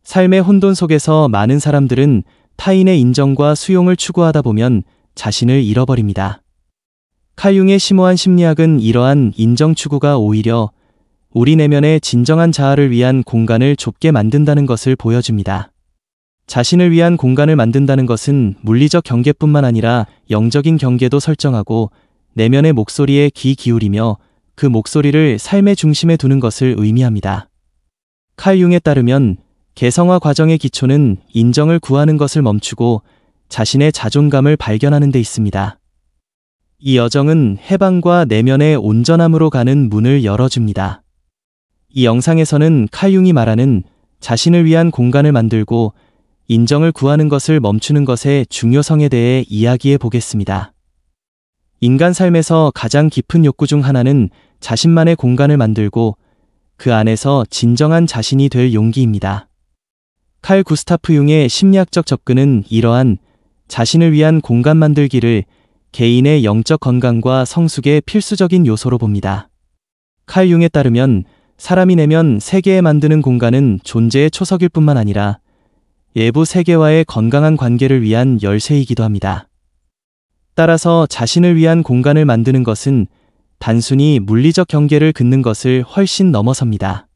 삶의 혼돈 속에서 많은 사람들은 타인의 인정과 수용을 추구하다 보면 자신을 잃어버립니다. 칼 융의 심오한 심리학은 이러한 인정 추구가 오히려 우리 내면의 진정한 자아를 위한 공간을 좁게 만든다는 것을 보여줍니다. 자신을 위한 공간을 만든다는 것은 물리적 경계뿐만 아니라 영적인 경계도 설정하고 내면의 목소리에 귀 기울이며 그 목소리를 삶의 중심에 두는 것을 의미합니다. 칼 융에 따르면 개성화 과정의 기초는 인정을 구하는 것을 멈추고 자신의 자존감을 발견하는 데 있습니다. 이 여정은 해방과 내면의 온전함으로 가는 문을 열어줍니다. 이 영상에서는 칼 융이 말하는 자신을 위한 공간을 만들고 인정을 구하는 것을 멈추는 것의 중요성에 대해 이야기해 보겠습니다. 인간 삶에서 가장 깊은 욕구 중 하나는 자신만의 공간을 만들고 그 안에서 진정한 자신이 될 용기입니다. 칼 구스타프 융의 심리학적 접근은 이러한 자신을 위한 공간 만들기를 개인의 영적 건강과 성숙의 필수적인 요소로 봅니다. 칼 융에 따르면 사람이 내면 세계에 만드는 공간은 존재의 초석일 뿐만 아니라 외부 세계와의 건강한 관계를 위한 열쇠이기도 합니다. 따라서 자신을 위한 공간을 만드는 것은 단순히 물리적 경계를 긋는 것을 훨씬 넘어섭니다.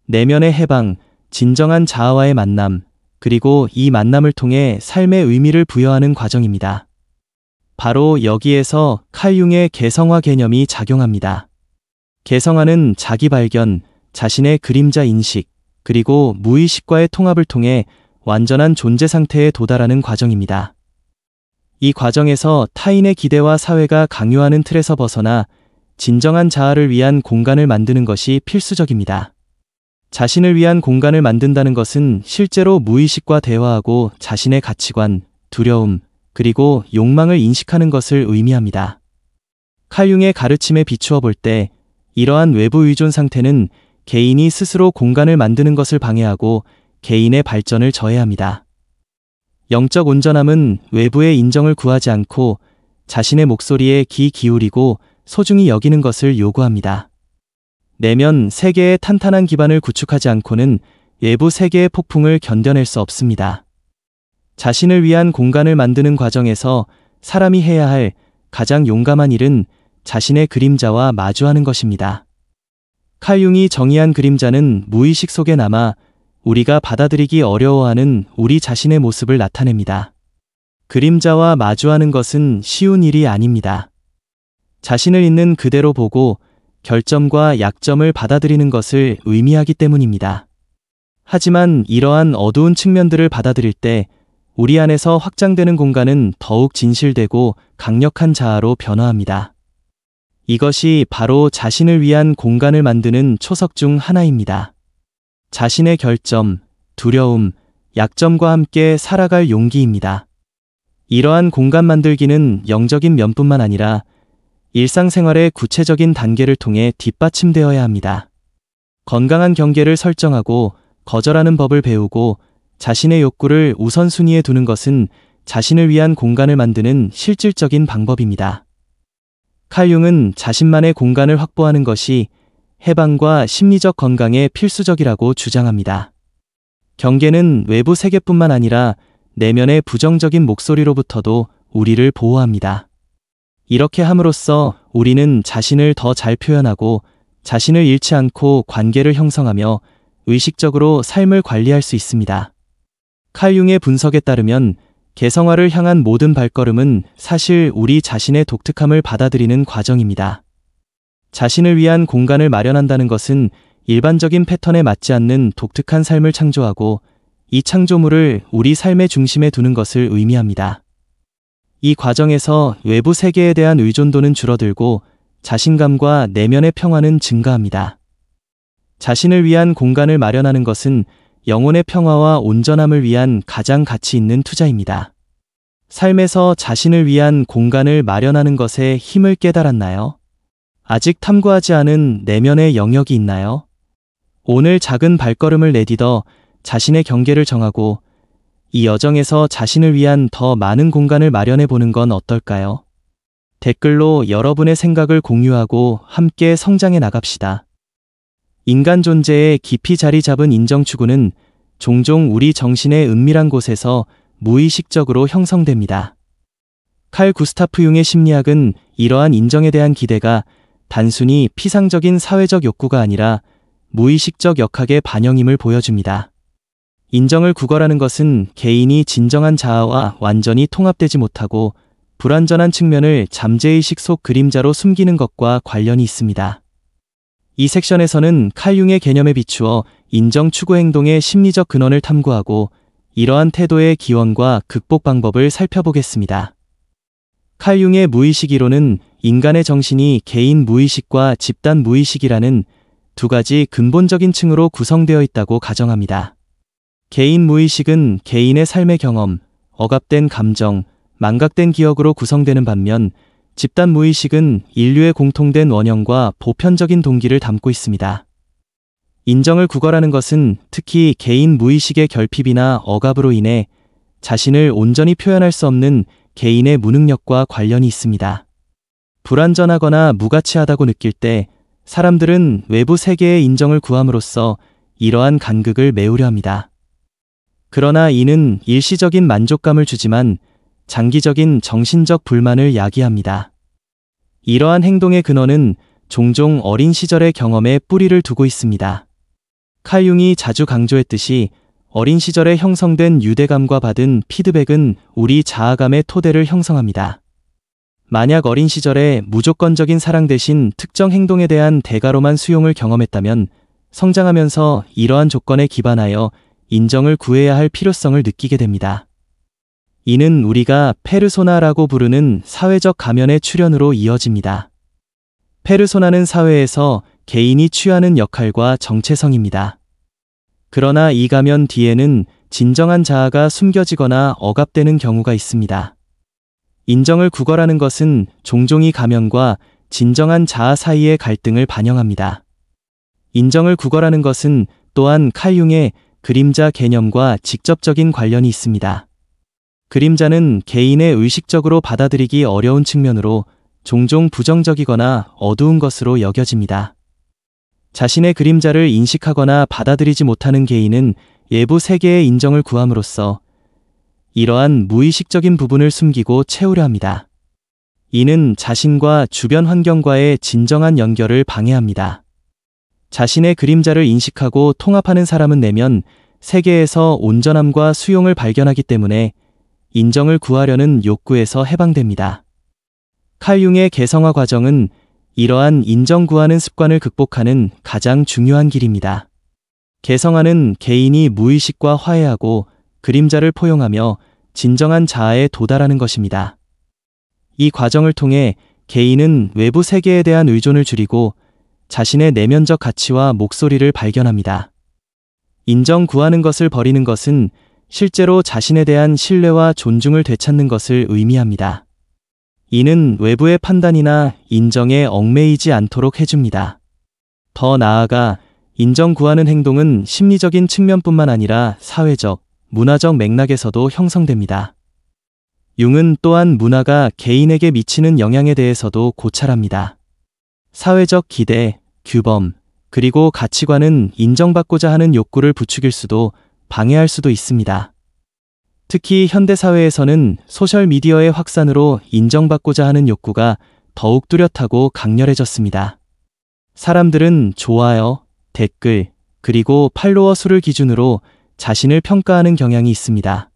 내면의 해방, 진정한 자아와의 만남, 그리고 이 만남을 통해 삶의 의미를 부여하는 과정입니다. 바로 여기에서 칼 융의 개성화 개념이 작용합니다. 개성화는 자기 발견, 자신의 그림자 인식, 그리고 무의식과의 통합을 통해 완전한 존재 상태에 도달하는 과정입니다. 이 과정에서 타인의 기대와 사회가 강요하는 틀에서 벗어나 진정한 자아를 위한 공간을 만드는 것이 필수적입니다. 자신을 위한 공간을 만든다는 것은 실제로 무의식과 대화하고 자신의 가치관, 두려움, 그리고 욕망을 인식하는 것을 의미합니다. 칼 융의 가르침에 비추어 볼 때 이러한 외부 의존 상태는 개인이 스스로 공간을 만드는 것을 방해하고 개인의 발전을 저해합니다. 영적 온전함은 외부의 인정을 구하지 않고 자신의 목소리에 귀 기울이고 소중히 여기는 것을 요구합니다. 내면 세계의 탄탄한 기반을 구축하지 않고는 외부 세계의 폭풍을 견뎌낼 수 없습니다. 자신을 위한 공간을 만드는 과정에서 사람이 해야 할 가장 용감한 일은 자신의 그림자와 마주하는 것입니다. 칼 융이 정의한 그림자는 무의식 속에 남아 우리가 받아들이기 어려워하는 우리 자신의 모습을 나타냅니다. 그림자와 마주하는 것은 쉬운 일이 아닙니다. 자신을 있는 그대로 보고 결점과 약점을 받아들이는 것을 의미하기 때문입니다. 하지만 이러한 어두운 측면들을 받아들일 때 우리 안에서 확장되는 공간은 더욱 진실되고 강력한 자아로 변화합니다. 이것이 바로 자신을 위한 공간을 만드는 초석 중 하나입니다. 자신의 결점, 두려움, 약점과 함께 살아갈 용기입니다. 이러한 공간 만들기는 영적인 면뿐만 아니라 일상생활의 구체적인 단계를 통해 뒷받침되어야 합니다. 건강한 경계를 설정하고 거절하는 법을 배우고 자신의 욕구를 우선순위에 두는 것은 자신을 위한 공간을 만드는 실질적인 방법입니다. 칼 융은 자신만의 공간을 확보하는 것이 해방과 심리적 건강에 필수적이라고 주장합니다. 경계는 외부 세계뿐만 아니라 내면의 부정적인 목소리로부터도 우리를 보호합니다. 이렇게 함으로써 우리는 자신을 더 잘 표현하고 자신을 잃지 않고 관계를 형성하며 의식적으로 삶을 관리할 수 있습니다. 칼 융의 분석에 따르면 개성화를 향한 모든 발걸음은 사실 우리 자신의 독특함을 받아들이는 과정입니다. 자신을 위한 공간을 마련한다는 것은 일반적인 패턴에 맞지 않는 독특한 삶을 창조하고 이 창조물을 우리 삶의 중심에 두는 것을 의미합니다. 이 과정에서 외부 세계에 대한 의존도는 줄어들고 자신감과 내면의 평화는 증가합니다. 자신을 위한 공간을 마련하는 것은 영혼의 평화와 온전함을 위한 가장 가치 있는 투자입니다. 삶에서 자신을 위한 공간을 마련하는 것에 힘을 깨달았나요? 아직 탐구하지 않은 내면의 영역이 있나요? 오늘 작은 발걸음을 내딛어 자신의 경계를 정하고 이 여정에서 자신을 위한 더 많은 공간을 마련해 보는 건 어떨까요? 댓글로 여러분의 생각을 공유하고 함께 성장해 나갑시다. 인간 존재에 깊이 자리 잡은 인정 추구는 종종 우리 정신의 은밀한 곳에서 무의식적으로 형성됩니다. 칼 구스타프 융의 심리학은 이러한 인정에 대한 기대가 단순히 피상적인 사회적 욕구가 아니라 무의식적 역학의 반영임을 보여줍니다. 인정을 구걸하는 것은 개인이 진정한 자아와 완전히 통합되지 못하고 불완전한 측면을 잠재의식 속 그림자로 숨기는 것과 관련이 있습니다. 이 섹션에서는 칼 융의 개념에 비추어 인정 추구 행동의 심리적 근원을 탐구하고 이러한 태도의 기원과 극복 방법을 살펴보겠습니다. 칼 융의 무의식 이론은 인간의 정신이 개인 무의식과 집단 무의식이라는 두 가지 근본적인 층으로 구성되어 있다고 가정합니다. 개인 무의식은 개인의 삶의 경험, 억압된 감정, 망각된 기억으로 구성되는 반면 집단 무의식은 인류의 공통된 원형과 보편적인 동기를 담고 있습니다. 인정을 구걸하는 것은 특히 개인 무의식의 결핍이나 억압으로 인해 자신을 온전히 표현할 수 없는 개인의 무능력과 관련이 있습니다. 불완전하거나 무가치하다고 느낄 때 사람들은 외부 세계의 인정을 구함으로써 이러한 간극을 메우려 합니다. 그러나 이는 일시적인 만족감을 주지만 장기적인 정신적 불만을 야기합니다. 이러한 행동의 근원은 종종 어린 시절의 경험에 뿌리를 두고 있습니다. 칼 융이 자주 강조했듯이 어린 시절에 형성된 유대감과 받은 피드백은 우리 자아감의 토대를 형성합니다. 만약 어린 시절에 무조건적인 사랑 대신 특정 행동에 대한 대가로만 수용을 경험했다면 성장하면서 이러한 조건에 기반하여 인정을 구해야 할 필요성을 느끼게 됩니다. 이는 우리가 페르소나라고 부르는 사회적 가면의 출현으로 이어집니다. 페르소나는 사회에서 개인이 취하는 역할과 정체성입니다. 그러나 이 가면 뒤에는 진정한 자아가 숨겨지거나 억압되는 경우가 있습니다. 인정을 구걸하는 것은 종종 이 가면과 진정한 자아 사이의 갈등을 반영합니다. 인정을 구걸하는 것은 또한 칼 융의 그림자 개념과 직접적인 관련이 있습니다. 그림자는 개인의 의식적으로 받아들이기 어려운 측면으로 종종 부정적이거나 어두운 것으로 여겨집니다. 자신의 그림자를 인식하거나 받아들이지 못하는 개인은 외부 세계의 인정을 구함으로써 이러한 무의식적인 부분을 숨기고 채우려 합니다. 이는 자신과 주변 환경과의 진정한 연결을 방해합니다. 자신의 그림자를 인식하고 통합하는 사람은 내면 세계에서 온전함과 수용을 발견하기 때문에 인정을 구하려는 욕구에서 해방됩니다. 칼 융의 개성화 과정은 이러한 인정 구하는 습관을 극복하는 가장 중요한 길입니다. 개성화는 개인이 무의식과 화해하고 그림자를 포용하며 진정한 자아에 도달하는 것입니다. 이 과정을 통해 개인은 외부 세계에 대한 의존을 줄이고 자신의 내면적 가치와 목소리를 발견합니다. 인정 구하는 것을 버리는 것은 실제로 자신에 대한 신뢰와 존중을 되찾는 것을 의미합니다. 이는 외부의 판단이나 인정에 얽매이지 않도록 해줍니다. 더 나아가 인정 구하는 행동은 심리적인 측면뿐만 아니라 사회적, 문화적 맥락에서도 형성됩니다. 융은 또한 문화가 개인에게 미치는 영향에 대해서도 고찰합니다. 사회적 기대, 규범, 그리고 가치관은 인정받고자 하는 욕구를 부추길 수도 방해할 수도 있습니다. 특히 현대사회에서는 소셜미디어의 확산으로 인정받고자 하는 욕구가 더욱 뚜렷하고 강렬해졌습니다. 사람들은 좋아요, 댓글, 그리고 팔로워 수를 기준으로 자신을 평가하는 경향이 있습니다.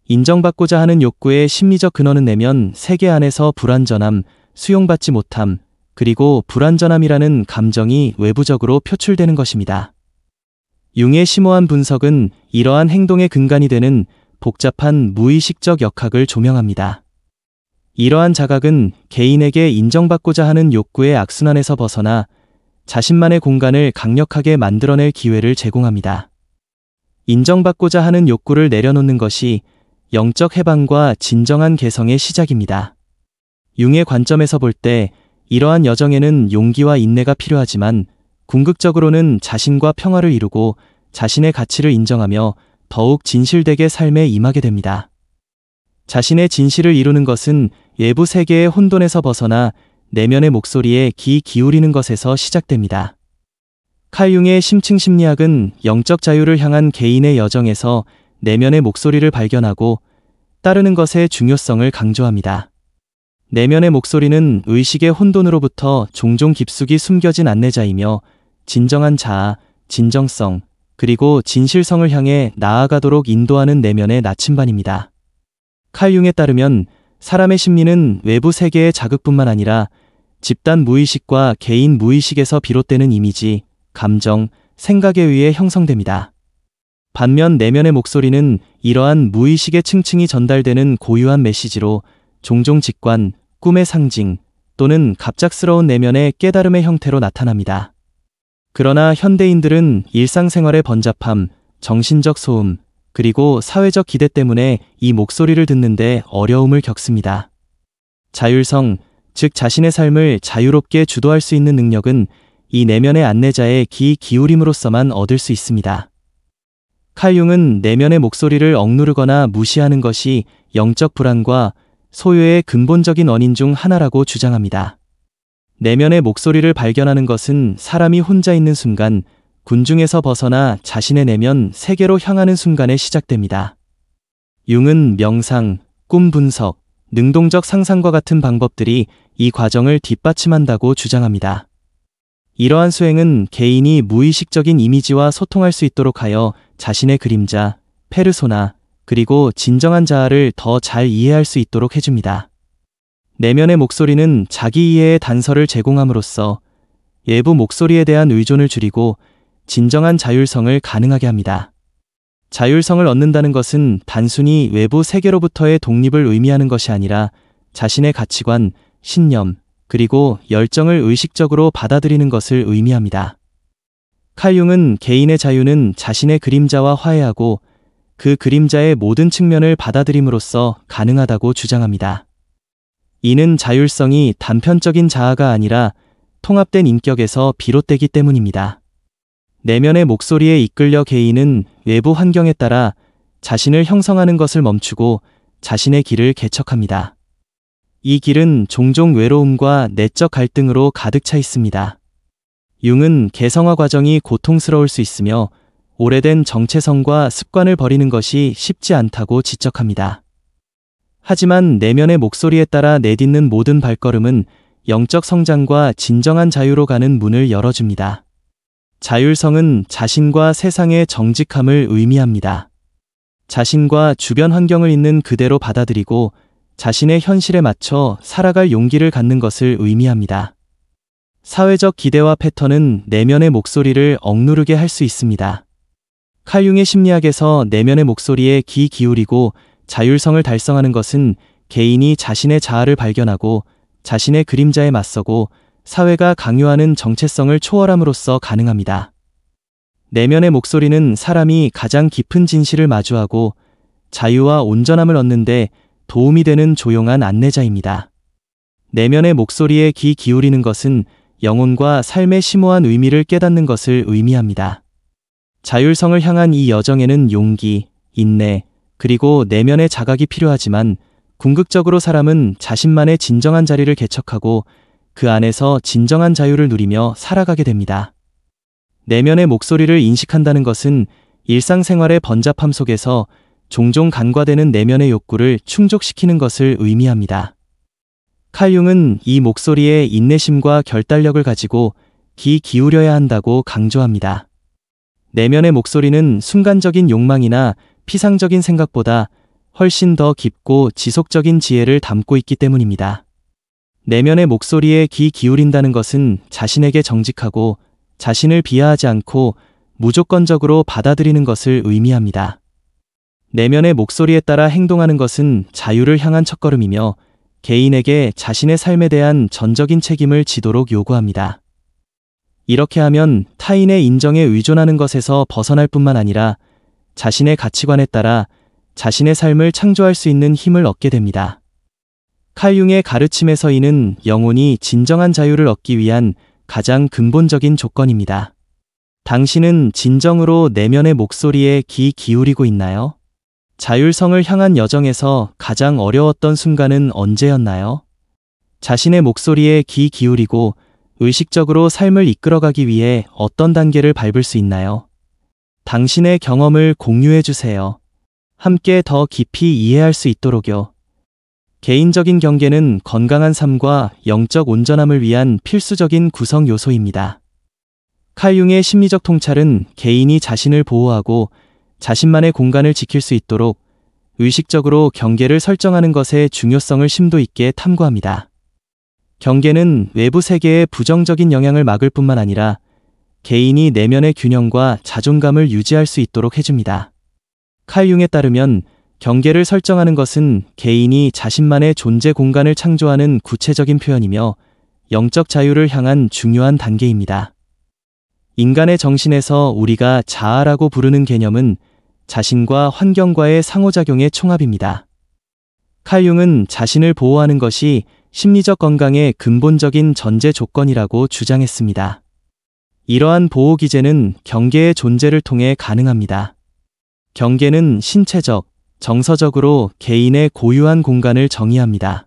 인정받고자 하는 욕구의 심리적 근원은 내면 세계 안에서 불완전함, 수용받지 못함, 그리고 불완전함이라는 감정이 외부적으로 표출되는 것입니다. 융의 심오한 분석은 이러한 행동의 근간이 되는 복잡한 무의식적 역학을 조명합니다. 이러한 자각은 개인에게 인정받고자 하는 욕구의 악순환에서 벗어나 자신만의 공간을 강력하게 만들어낼 기회를 제공합니다. 인정받고자 하는 욕구를 내려놓는 것이 영적 해방과 진정한 개성의 시작입니다. 융의 관점에서 볼 때 이러한 여정에는 용기와 인내가 필요하지만 궁극적으로는 자신과 평화를 이루고 자신의 가치를 인정하며 더욱 진실되게 삶에 임하게 됩니다. 자신의 진실을 이루는 것은 외부 세계의 혼돈에서 벗어나 내면의 목소리에 귀 기울이는 것에서 시작됩니다. 칼 융의 심층 심리학은 영적 자유를 향한 개인의 여정에서 내면의 목소리를 발견하고 따르는 것의 중요성을 강조합니다. 내면의 목소리는 의식의 혼돈으로부터 종종 깊숙이 숨겨진 안내자이며 진정한 자아, 진정성, 그리고 진실성을 향해 나아가도록 인도하는 내면의 나침반입니다. 칼 융에 따르면 사람의 심리는 외부 세계의 자극뿐만 아니라 집단 무의식과 개인 무의식에서 비롯되는 이미지, 감정, 생각에 의해 형성됩니다. 반면 내면의 목소리는 이러한 무의식의 층층이 전달되는 고유한 메시지로 종종 직관, 꿈의 상징 또는 갑작스러운 내면의 깨달음의 형태로 나타납니다. 그러나 현대인들은 일상생활의 번잡함, 정신적 소음, 그리고 사회적 기대 때문에 이 목소리를 듣는데 어려움을 겪습니다. 자율성, 즉 자신의 삶을 자유롭게 주도할 수 있는 능력은 이 내면의 안내자의 귀 기울임으로써만 얻을 수 있습니다. 칼 융은 내면의 목소리를 억누르거나 무시하는 것이 영적 불안과 소요의 근본적인 원인 중 하나라고 주장합니다. 내면의 목소리를 발견하는 것은 사람이 혼자 있는 순간, 군중에서 벗어나 자신의 내면 세계로 향하는 순간에 시작됩니다. 융은 명상, 꿈 분석, 능동적 상상과 같은 방법들이 이 과정을 뒷받침한다고 주장합니다. 이러한 수행은 개인이 무의식적인 이미지와 소통할 수 있도록 하여 자신의 그림자, 페르소나, 그리고 진정한 자아를 더 잘 이해할 수 있도록 해줍니다. 내면의 목소리는 자기 이해의 단서를 제공함으로써 외부 목소리에 대한 의존을 줄이고 진정한 자율성을 가능하게 합니다. 자율성을 얻는다는 것은 단순히 외부 세계로부터의 독립을 의미하는 것이 아니라 자신의 가치관, 신념, 그리고 열정을 의식적으로 받아들이는 것을 의미합니다. 칼 융은 개인의 자유는 자신의 그림자와 화해하고 그 그림자의 모든 측면을 받아들임으로써 가능하다고 주장합니다. 이는 자율성이 단편적인 자아가 아니라 통합된 인격에서 비롯되기 때문입니다. 내면의 목소리에 이끌려 개인은 외부 환경에 따라 자신을 형성하는 것을 멈추고 자신의 길을 개척합니다. 이 길은 종종 외로움과 내적 갈등으로 가득 차 있습니다. 융은 개성화 과정이 고통스러울 수 있으며 오래된 정체성과 습관을 버리는 것이 쉽지 않다고 지적합니다. 하지만 내면의 목소리에 따라 내딛는 모든 발걸음은 영적 성장과 진정한 자유로 가는 문을 열어줍니다. 자율성은 자신과 세상의 정직함을 의미합니다. 자신과 주변 환경을 있는 그대로 받아들이고 자신의 현실에 맞춰 살아갈 용기를 갖는 것을 의미합니다. 사회적 기대와 패턴은 내면의 목소리를 억누르게 할 수 있습니다. 칼 융의 심리학에서 내면의 목소리에 귀 기울이고 자율성을 달성하는 것은 개인이 자신의 자아를 발견하고 자신의 그림자에 맞서고 사회가 강요하는 정체성을 초월함으로써 가능합니다. 내면의 목소리는 사람이 가장 깊은 진실을 마주하고 자유와 온전함을 얻는데 도움이 되는 조용한 안내자입니다. 내면의 목소리에 귀 기울이는 것은 영혼과 삶의 심오한 의미를 깨닫는 것을 의미합니다. 자율성을 향한 이 여정에는 용기, 인내, 그리고 내면의 자각이 필요하지만 궁극적으로 사람은 자신만의 진정한 자리를 개척하고 그 안에서 진정한 자유를 누리며 살아가게 됩니다. 내면의 목소리를 인식한다는 것은 일상생활의 번잡함 속에서 종종 간과되는 내면의 욕구를 충족시키는 것을 의미합니다. 칼 융은 이 목소리에 인내심과 결단력을 가지고 귀 기울여야 한다고 강조합니다. 내면의 목소리는 순간적인 욕망이나 피상적인 생각보다 훨씬 더 깊고 지속적인 지혜를 담고 있기 때문입니다. 내면의 목소리에 귀 기울인다는 것은 자신에게 정직하고 자신을 비하하지 않고 무조건적으로 받아들이는 것을 의미합니다. 내면의 목소리에 따라 행동하는 것은 자유를 향한 첫걸음이며 개인에게 자신의 삶에 대한 전적인 책임을 지도록 요구합니다. 이렇게 하면 타인의 인정에 의존하는 것에서 벗어날 뿐만 아니라 자신의 가치관에 따라 자신의 삶을 창조할 수 있는 힘을 얻게 됩니다. 칼 융의 가르침에서 이는 영혼이 진정한 자유를 얻기 위한 가장 근본적인 조건입니다. 당신은 진정으로 내면의 목소리에 귀 기울이고 있나요? 자율성을 향한 여정에서 가장 어려웠던 순간은 언제였나요? 자신의 목소리에 귀 기울이고 의식적으로 삶을 이끌어가기 위해 어떤 단계를 밟을 수 있나요? 당신의 경험을 공유해 주세요. 함께 더 깊이 이해할 수 있도록요. 개인적인 경계는 건강한 삶과 영적 온전함을 위한 필수적인 구성 요소입니다. 칼 융의 심리적 통찰은 개인이 자신을 보호하고 자신만의 공간을 지킬 수 있도록 의식적으로 경계를 설정하는 것의 중요성을 심도 있게 탐구합니다. 경계는 외부 세계의 부정적인 영향을 막을 뿐만 아니라 개인이 내면의 균형과 자존감을 유지할 수 있도록 해줍니다. 칼 융에 따르면 경계를 설정하는 것은 개인이 자신만의 존재 공간을 창조하는 구체적인 표현이며 영적 자유를 향한 중요한 단계입니다. 인간의 정신에서 우리가 자아라고 부르는 개념은 자신과 환경과의 상호작용의 총합입니다. 칼 융은 자신을 보호하는 것이 심리적 건강의 근본적인 전제 조건이라고 주장했습니다. 이러한 보호 기제는 경계의 존재를 통해 가능합니다. 경계는 신체적, 정서적으로 개인의 고유한 공간을 정의합니다.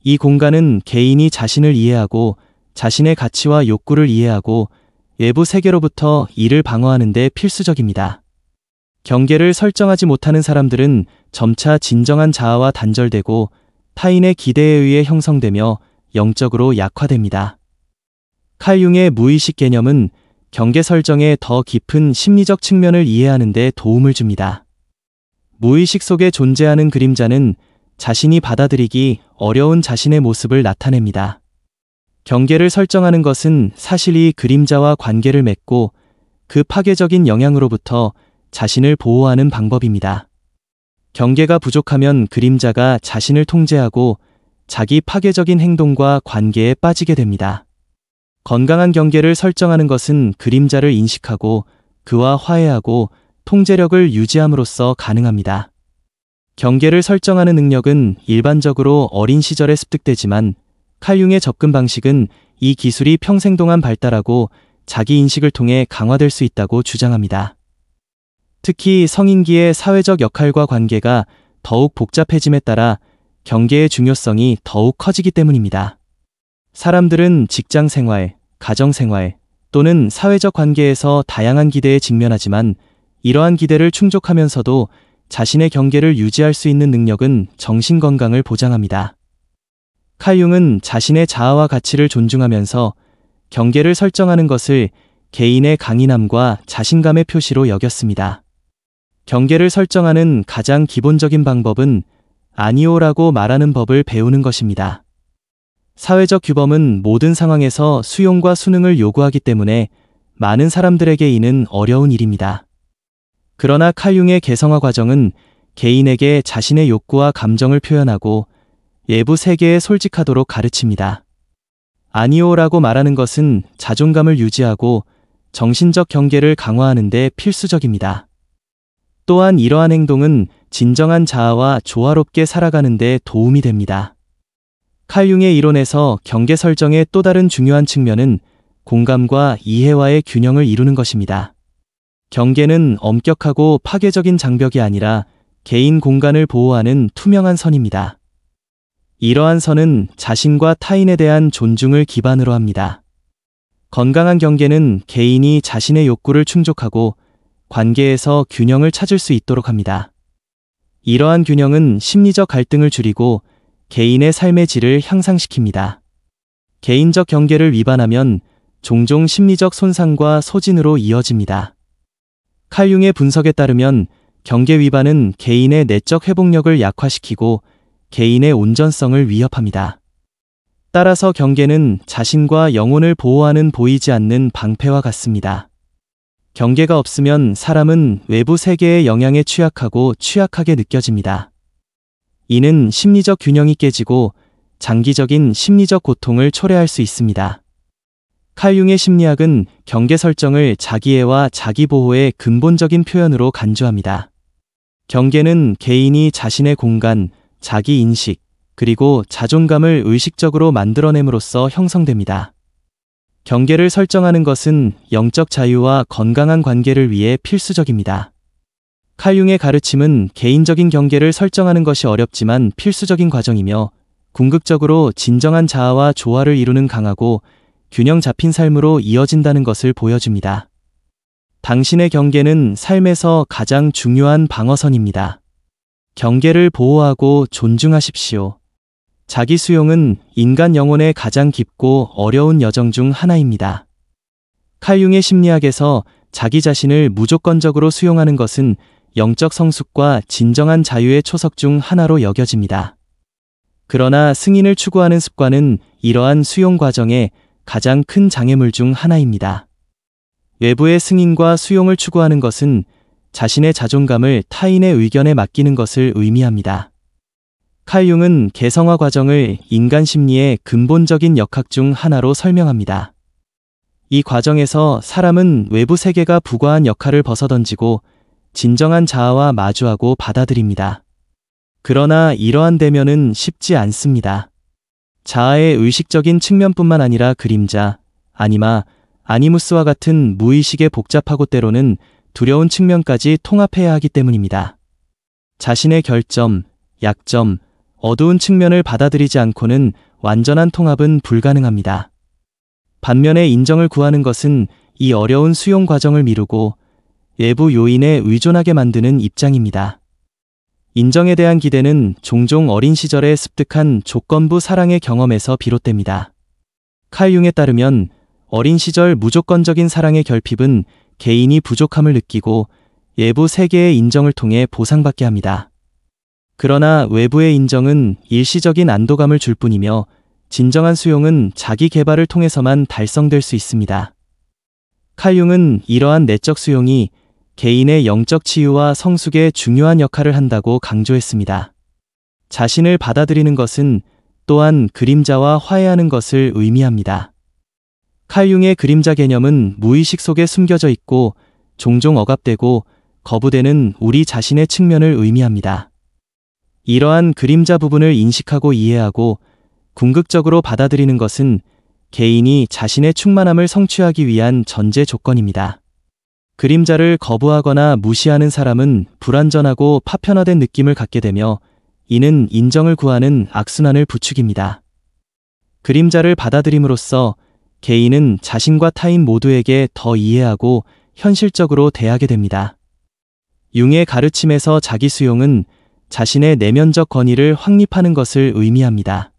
이 공간은 개인이 자신을 이해하고 자신의 가치와 욕구를 이해하고 외부 세계로부터 이를 방어하는 데 필수적입니다. 경계를 설정하지 못하는 사람들은 점차 진정한 자아와 단절되고 타인의 기대에 의해 형성되며 영적으로 약화됩니다. 칼 융의 무의식 개념은 경계 설정의 더 깊은 심리적 측면을 이해하는 데 도움을 줍니다. 무의식 속에 존재하는 그림자는 자신이 받아들이기 어려운 자신의 모습을 나타냅니다. 경계를 설정하는 것은 사실 이 그림자와 관계를 맺고 그 파괴적인 영향으로부터 자신을 보호하는 방법입니다. 경계가 부족하면 그림자가 자신을 통제하고 자기 파괴적인 행동과 관계에 빠지게 됩니다. 건강한 경계를 설정하는 것은 그림자를 인식하고 그와 화해하고 통제력을 유지함으로써 가능합니다. 경계를 설정하는 능력은 일반적으로 어린 시절에 습득되지만 칼 융의 접근 방식은 이 기술이 평생 동안 발달하고 자기 인식을 통해 강화될 수 있다고 주장합니다. 특히 성인기의 사회적 역할과 관계가 더욱 복잡해짐에 따라 경계의 중요성이 더욱 커지기 때문입니다. 사람들은 직장 생활, 가정 생활 또는 사회적 관계에서 다양한 기대에 직면하지만 이러한 기대를 충족하면서도 자신의 경계를 유지할 수 있는 능력은 정신 건강을 보장합니다. 칼 융은 자신의 자아와 가치를 존중하면서 경계를 설정하는 것을 개인의 강인함과 자신감의 표시로 여겼습니다. 경계를 설정하는 가장 기본적인 방법은 아니오라고 말하는 법을 배우는 것입니다. 사회적 규범은 모든 상황에서 수용과 수능을 요구하기 때문에 많은 사람들에게 이는 어려운 일입니다. 그러나 칼 융의 개성화 과정은 개인에게 자신의 욕구와 감정을 표현하고 외부 세계에 솔직하도록 가르칩니다. 아니오라고 말하는 것은 자존감을 유지하고 정신적 경계를 강화하는 데 필수적입니다. 또한 이러한 행동은 진정한 자아와 조화롭게 살아가는 데 도움이 됩니다. 칼 융의 이론에서 경계 설정의 또 다른 중요한 측면은 공감과 이해와의 균형을 이루는 것입니다. 경계는 엄격하고 파괴적인 장벽이 아니라 개인 공간을 보호하는 투명한 선입니다. 이러한 선은 자신과 타인에 대한 존중을 기반으로 합니다. 건강한 경계는 개인이 자신의 욕구를 충족하고 관계에서 균형을 찾을 수 있도록 합니다. 이러한 균형은 심리적 갈등을 줄이고 개인의 삶의 질을 향상시킵니다. 개인적 경계를 위반하면 종종 심리적 손상과 소진으로 이어집니다. 칼 융의 분석에 따르면 경계 위반은 개인의 내적 회복력을 약화시키고 개인의 온전성을 위협합니다. 따라서 경계는 자신과 영혼을 보호하는 보이지 않는 방패와 같습니다. 경계가 없으면 사람은 외부 세계의 영향에 취약하고 취약하게 느껴집니다. 이는 심리적 균형이 깨지고 장기적인 심리적 고통을 초래할 수 있습니다. 칼 융의 심리학은 경계 설정을 자기애와 자기보호의 근본적인 표현으로 간주합니다. 경계는 개인이 자신의 공간, 자기 인식, 그리고 자존감을 의식적으로 만들어냄으로써 형성됩니다. 경계를 설정하는 것은 영적 자유와 건강한 관계를 위해 필수적입니다. 칼 융의 가르침은 개인적인 경계를 설정하는 것이 어렵지만 필수적인 과정이며 궁극적으로 진정한 자아와 조화를 이루는 강하고 균형 잡힌 삶으로 이어진다는 것을 보여줍니다. 당신의 경계는 삶에서 가장 중요한 방어선입니다. 경계를 보호하고 존중하십시오. 자기 수용은 인간 영혼의 가장 깊고 어려운 여정 중 하나입니다. 칼 융의 심리학에서 자기 자신을 무조건적으로 수용하는 것은 영적 성숙과 진정한 자유의 초석 중 하나로 여겨집니다. 그러나 승인을 추구하는 습관은 이러한 수용 과정의 가장 큰 장애물 중 하나입니다. 외부의 승인과 수용을 추구하는 것은 자신의 자존감을 타인의 의견에 맡기는 것을 의미합니다. 칼 융은 개성화 과정을 인간 심리의 근본적인 역학 중 하나로 설명합니다. 이 과정에서 사람은 외부 세계가 부과한 역할을 벗어던지고 진정한 자아와 마주하고 받아들입니다. 그러나 이러한 대면은 쉽지 않습니다. 자아의 의식적인 측면뿐만 아니라 그림자, 아니마, 아니무스와 같은 무의식의 복잡하고 때로는 두려운 측면까지 통합해야 하기 때문입니다. 자신의 결점, 약점, 어두운 측면을 받아들이지 않고는 완전한 통합은 불가능합니다. 반면에 인정을 구하는 것은 이 어려운 수용 과정을 미루고 외부 요인에 의존하게 만드는 입장입니다. 인정에 대한 기대는 종종 어린 시절의 습득한 조건부 사랑의 경험에서 비롯됩니다. 칼 융에 따르면 어린 시절 무조건적인 사랑의 결핍은 개인이 부족함을 느끼고 외부 세계의 인정을 통해 보상받게 합니다. 그러나 외부의 인정은 일시적인 안도감을 줄 뿐이며 진정한 수용은 자기 개발을 통해서만 달성될 수 있습니다. 칼 융은 이러한 내적 수용이 개인의 영적 치유와 성숙에 중요한 역할을 한다고 강조했습니다. 자신을 받아들이는 것은 또한 그림자와 화해하는 것을 의미합니다. 칼 융의 그림자 개념은 무의식 속에 숨겨져 있고 종종 억압되고 거부되는 우리 자신의 측면을 의미합니다. 이러한 그림자 부분을 인식하고 이해하고 궁극적으로 받아들이는 것은 개인이 자신의 충만함을 성취하기 위한 전제 조건입니다. 그림자를 거부하거나 무시하는 사람은 불완전하고 파편화된 느낌을 갖게 되며 이는 인정을 구하는 악순환을 부추깁니다. 그림자를 받아들임으로써 개인은 자신과 타인 모두에게 더 이해하고 현실적으로 대하게 됩니다. 융의 가르침에서 자기 수용은 자신의 내면적 권위를 확립하는 것을 의미합니다.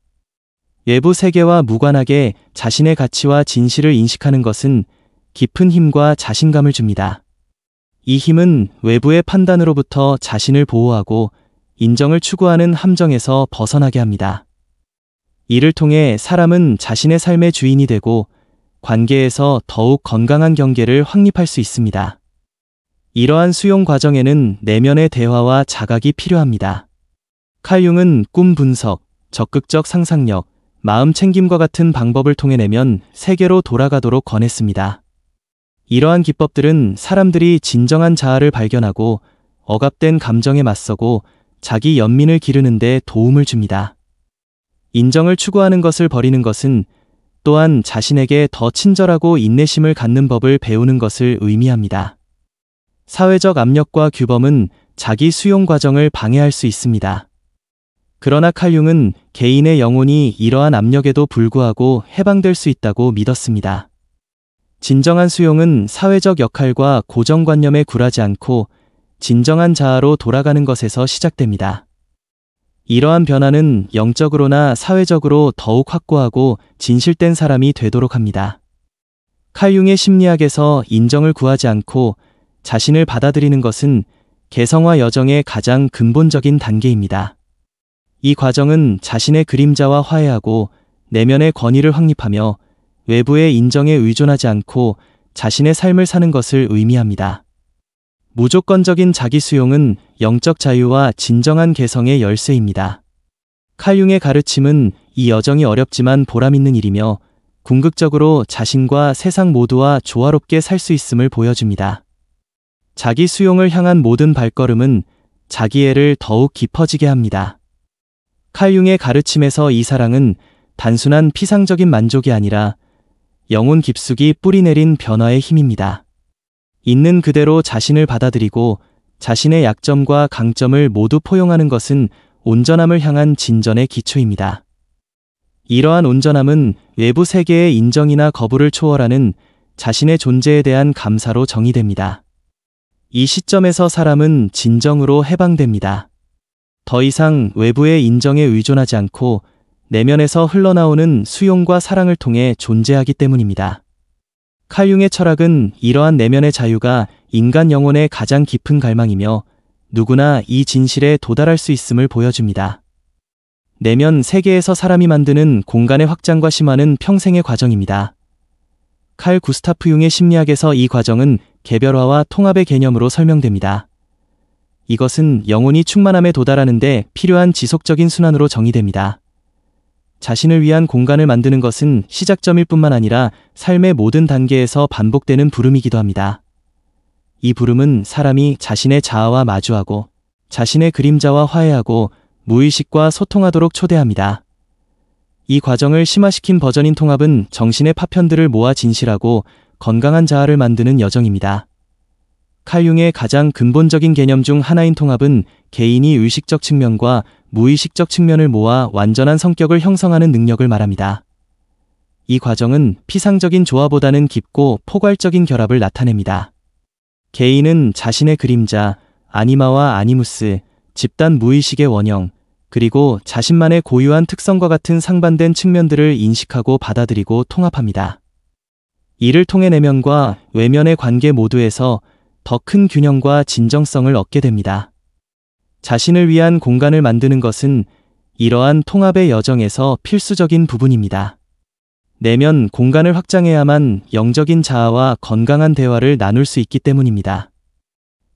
외부 세계와 무관하게 자신의 가치와 진실을 인식하는 것은 깊은 힘과 자신감을 줍니다. 이 힘은 외부의 판단으로부터 자신을 보호하고 인정을 추구하는 함정에서 벗어나게 합니다. 이를 통해 사람은 자신의 삶의 주인이 되고 관계에서 더욱 건강한 경계를 확립할 수 있습니다. 이러한 수용 과정에는 내면의 대화와 자각이 필요합니다. 칼 융은 꿈 분석, 적극적 상상력, 마음 챙김과 같은 방법을 통해 내면 세계로 돌아가도록 권했습니다. 이러한 기법들은 사람들이 진정한 자아를 발견하고 억압된 감정에 맞서고 자기 연민을 기르는 데 도움을 줍니다. 인정을 추구하는 것을 버리는 것은 또한 자신에게 더 친절하고 인내심을 갖는 법을 배우는 것을 의미합니다. 사회적 압력과 규범은 자기 수용 과정을 방해할 수 있습니다. 그러나 칼 융은 개인의 영혼이 이러한 압력에도 불구하고 해방될 수 있다고 믿었습니다. 진정한 수용은 사회적 역할과 고정관념에 굴하지 않고 진정한 자아로 돌아가는 것에서 시작됩니다. 이러한 변화는 영적으로나 사회적으로 더욱 확고하고 진실된 사람이 되도록 합니다. 칼 융의 심리학에서 인정을 구하지 않고 자신을 받아들이는 것은 개성화 여정의 가장 근본적인 단계입니다. 이 과정은 자신의 그림자와 화해하고 내면의 권위를 확립하며 외부의 인정에 의존하지 않고 자신의 삶을 사는 것을 의미합니다. 무조건적인 자기 수용은 영적 자유와 진정한 개성의 열쇠입니다. 칼 융의 가르침은 이 여정이 어렵지만 보람 있는 일이며 궁극적으로 자신과 세상 모두와 조화롭게 살 수 있음을 보여줍니다. 자기 수용을 향한 모든 발걸음은 자기애를 더욱 깊어지게 합니다. 칼 융의 가르침에서 이 사랑은 단순한 피상적인 만족이 아니라 영혼 깊숙이 뿌리내린 변화의 힘입니다. 있는 그대로 자신을 받아들이고 자신의 약점과 강점을 모두 포용하는 것은 온전함을 향한 진전의 기초입니다. 이러한 온전함은 외부 세계의 인정이나 거부를 초월하는 자신의 존재에 대한 감사로 정의됩니다. 이 시점에서 사람은 진정으로 해방됩니다. 더 이상 외부의 인정에 의존하지 않고 내면에서 흘러나오는 수용과 사랑을 통해 존재하기 때문입니다. 칼융의 철학은 이러한 내면의 자유가 인간 영혼의 가장 깊은 갈망이며 누구나 이 진실에 도달할 수 있음을 보여줍니다. 내면 세계에서 사람이 만드는 공간의 확장과 심화는 평생의 과정입니다. 칼 구스타프 융의 심리학에서 이 과정은 개별화와 통합의 개념으로 설명됩니다. 이것은 영혼이 충만함에 도달하는 데 필요한 지속적인 순환으로 정의됩니다. 자신을 위한 공간을 만드는 것은 시작점일 뿐만 아니라 삶의 모든 단계에서 반복되는 부름이기도 합니다. 이 부름은 사람이 자신의 자아와 마주하고 자신의 그림자와 화해하고 무의식과 소통하도록 초대합니다. 이 과정을 심화시킨 버전인 통합은 정신의 파편들을 모아 진실하고 건강한 자아를 만드는 여정입니다. 칼융의 가장 근본적인 개념 중 하나인 통합은 개인이 의식적 측면과 무의식적 측면을 모아 완전한 성격을 형성하는 능력을 말합니다. 이 과정은 피상적인 조화보다는 깊고 포괄적인 결합을 나타냅니다. 개인은 자신의 그림자, 아니마와 아니무스, 집단 무의식의 원형, 그리고 자신만의 고유한 특성과 같은 상반된 측면들을 인식하고 받아들이고 통합합니다. 이를 통해 내면과 외면의 관계 모두에서 더 큰 균형과 진정성을 얻게 됩니다. 자신을 위한 공간을 만드는 것은 이러한 통합의 여정에서 필수적인 부분입니다. 내면 공간을 확장해야만 영적인 자아와 건강한 대화를 나눌 수 있기 때문입니다.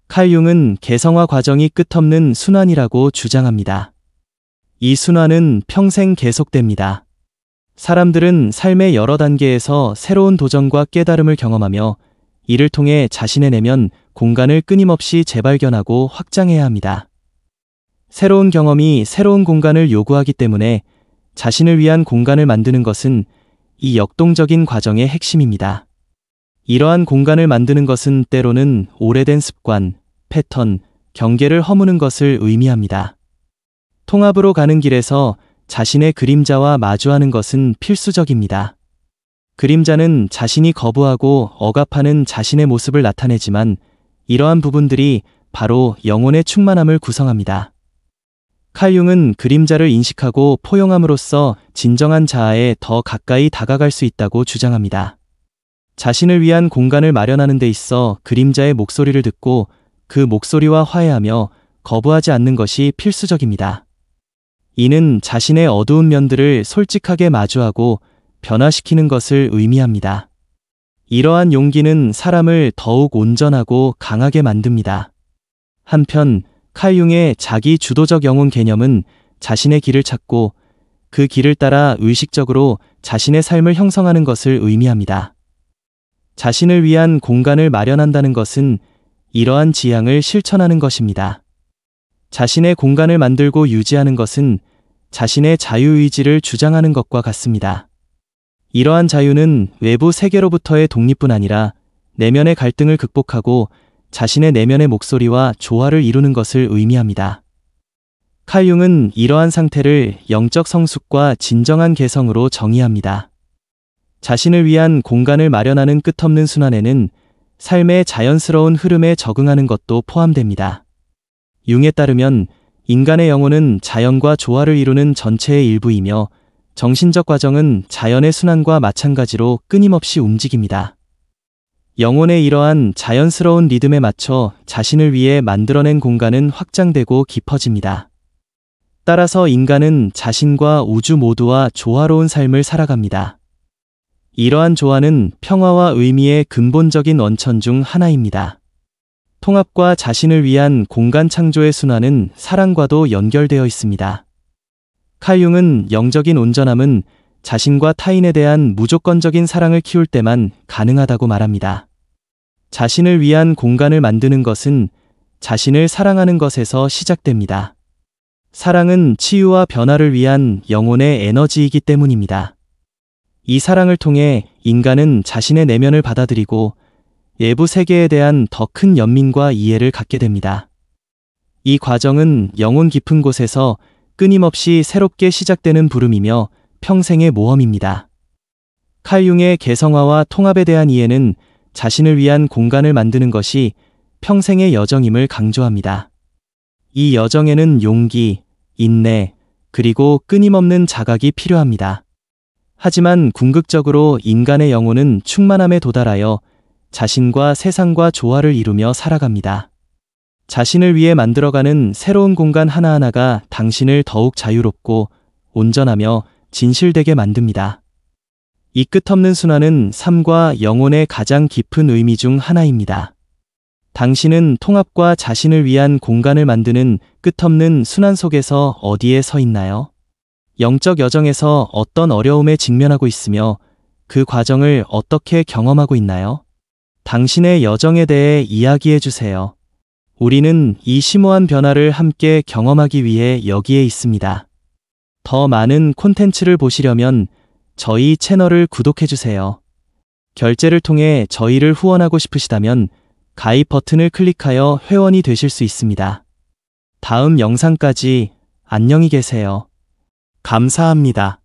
칼융은 개성화 과정이 끝없는 순환이라고 주장합니다. 이 순환은 평생 계속됩니다. 사람들은 삶의 여러 단계에서 새로운 도전과 깨달음을 경험하며 이를 통해 자신의 내면 공간을 끊임없이 재발견하고 확장해야 합니다. 새로운 경험이 새로운 공간을 요구하기 때문에 자신을 위한 공간을 만드는 것은 이 역동적인 과정의 핵심입니다. 이러한 공간을 만드는 것은 때로는 오래된 습관, 패턴, 경계를 허무는 것을 의미합니다. 통합으로 가는 길에서 자신의 그림자와 마주하는 것은 필수적입니다. 그림자는 자신이 거부하고 억압하는 자신의 모습을 나타내지만 이러한 부분들이 바로 영혼의 충만함을 구성합니다. 칼융은 그림자를 인식하고 포용함으로써 진정한 자아에 더 가까이 다가갈 수 있다고 주장합니다. 자신을 위한 공간을 마련하는 데 있어 그림자의 목소리를 듣고 그 목소리와 화해하며 거부하지 않는 것이 필수적입니다. 이는 자신의 어두운 면들을 솔직하게 마주하고 변화시키는 것을 의미합니다. 이러한 용기는 사람을 더욱 온전하고 강하게 만듭니다. 한편 칼융의 자기 주도적 영혼 개념은 자신의 길을 찾고 그 길을 따라 의식적으로 자신의 삶을 형성하는 것을 의미합니다. 자신을 위한 공간을 마련한다는 것은 이러한 지향을 실천하는 것입니다. 자신의 공간을 만들고 유지하는 것은 자신의 자유의지를 주장하는 것과 같습니다. 이러한 자유는 외부 세계로부터의 독립뿐 아니라 내면의 갈등을 극복하고 자신의 내면의 목소리와 조화를 이루는 것을 의미합니다. 칼융은 이러한 상태를 영적 성숙과 진정한 개성으로 정의합니다. 자신을 위한 공간을 마련하는 끝없는 순환에는 삶의 자연스러운 흐름에 적응하는 것도 포함됩니다. 융에 따르면 인간의 영혼은 자연과 조화를 이루는 전체의 일부이며 정신적 과정은 자연의 순환과 마찬가지로 끊임없이 움직입니다. 영혼의 이러한 자연스러운 리듬에 맞춰 자신을 위해 만들어낸 공간은 확장되고 깊어집니다. 따라서 인간은 자신과 우주 모두와 조화로운 삶을 살아갑니다. 이러한 조화는 평화와 의미의 근본적인 원천 중 하나입니다. 통합과 자신을 위한 공간 창조의 순환은 사랑과도 연결되어 있습니다. 칼융은 영적인 온전함은 자신과 타인에 대한 무조건적인 사랑을 키울 때만 가능하다고 말합니다. 자신을 위한 공간을 만드는 것은 자신을 사랑하는 것에서 시작됩니다. 사랑은 치유와 변화를 위한 영혼의 에너지이기 때문입니다. 이 사랑을 통해 인간은 자신의 내면을 받아들이고 외부 세계에 대한 더 큰 연민과 이해를 갖게 됩니다. 이 과정은 영혼 깊은 곳에서 끊임없이 새롭게 시작되는 부름이며 평생의 모험입니다. 칼 융의 개성화와 통합에 대한 이해는 자신을 위한 공간을 만드는 것이 평생의 여정임을 강조합니다. 이 여정에는 용기, 인내, 그리고 끊임없는 자각이 필요합니다. 하지만 궁극적으로 인간의 영혼은 충만함에 도달하여 자신과 세상과 조화를 이루며 살아갑니다. 자신을 위해 만들어가는 새로운 공간 하나하나가 당신을 더욱 자유롭고 온전하며 진실되게 만듭니다. 이 끝없는 순환은 삶과 영혼의 가장 깊은 의미 중 하나입니다. 당신은 통합과 자신을 위한 공간을 만드는 끝없는 순환 속에서 어디에 서 있나요? 영적 여정에서 어떤 어려움에 직면하고 있으며 그 과정을 어떻게 경험하고 있나요? 당신의 여정에 대해 이야기해 주세요. 우리는 이 심오한 변화를 함께 경험하기 위해 여기에 있습니다. 더 많은 콘텐츠를 보시려면 저희 채널을 구독해 주세요. 결제를 통해 저희를 후원하고 싶으시다면 가입 버튼을 클릭하여 회원이 되실 수 있습니다. 다음 영상까지 안녕히 계세요. 감사합니다.